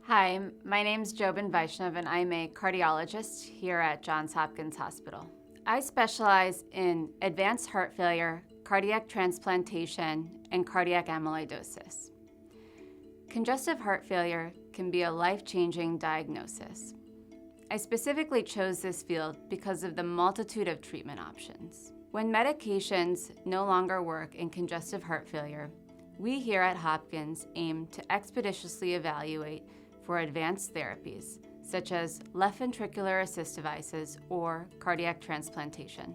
Hi, my name's Joban Vaishnav and I'm a cardiologist here at Johns Hopkins Hospital. I specialize in advanced heart failure, cardiac transplantation, and cardiac amyloidosis. Congestive heart failure can be a life-changing diagnosis. I specifically chose this field because of the multitude of treatment options. When medications no longer work in congestive heart failure, we here at Hopkins aim to expeditiously evaluate for advanced therapies, such as left ventricular assist devices or cardiac transplantation.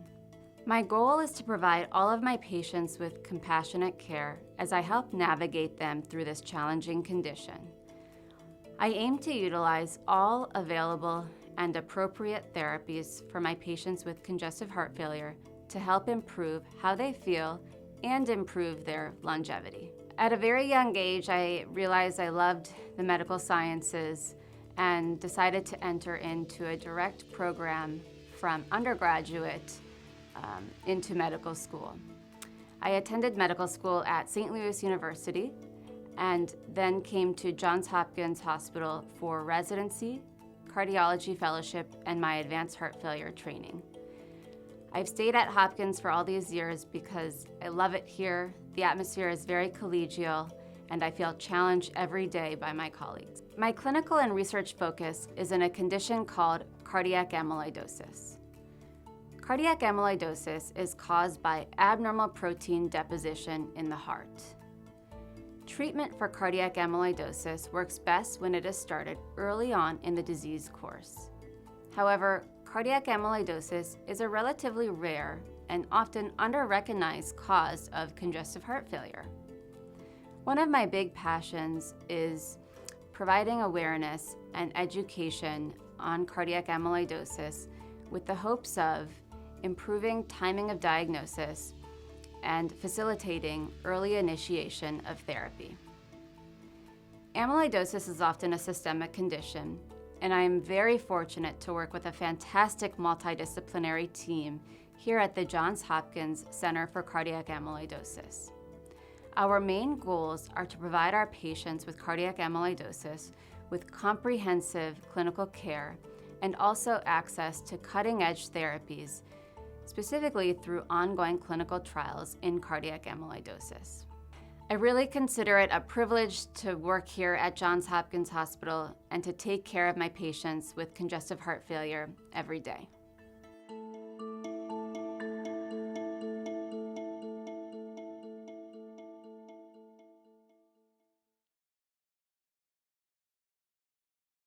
My goal is to provide all of my patients with compassionate care as I help navigate them through this challenging condition. I aim to utilize all available and appropriate therapies for my patients with congestive heart failure to help improve how they feel and improve their longevity. At a very young age, I realized I loved the medical sciences and decided to enter into a direct program from undergraduate into medical school. I attended medical school at St. Louis University and then came to Johns Hopkins Hospital for residency, cardiology fellowship, and my advanced heart failure training. I've stayed at Hopkins for all these years because I love it here. The atmosphere is very collegial, and I feel challenged every day by my colleagues. My clinical and research focus is in a condition called cardiac amyloidosis. Cardiac amyloidosis is caused by abnormal protein deposition in the heart. Treatment for cardiac amyloidosis works best when it is started early on in the disease course. However, cardiac amyloidosis is a relatively rare and often under-recognized cause of congestive heart failure. One of my big passions is providing awareness and education on cardiac amyloidosis with the hopes of improving timing of diagnosis and facilitating early initiation of therapy. Amyloidosis is often a systemic condition, and I am very fortunate to work with a fantastic multidisciplinary team here at the Johns Hopkins Center for Cardiac Amyloidosis. Our main goals are to provide our patients with cardiac amyloidosis with comprehensive clinical care and also access to cutting-edge therapies, specifically through ongoing clinical trials in cardiac amyloidosis. I really consider it a privilege to work here at Johns Hopkins Hospital and to take care of my patients with congestive heart failure every day.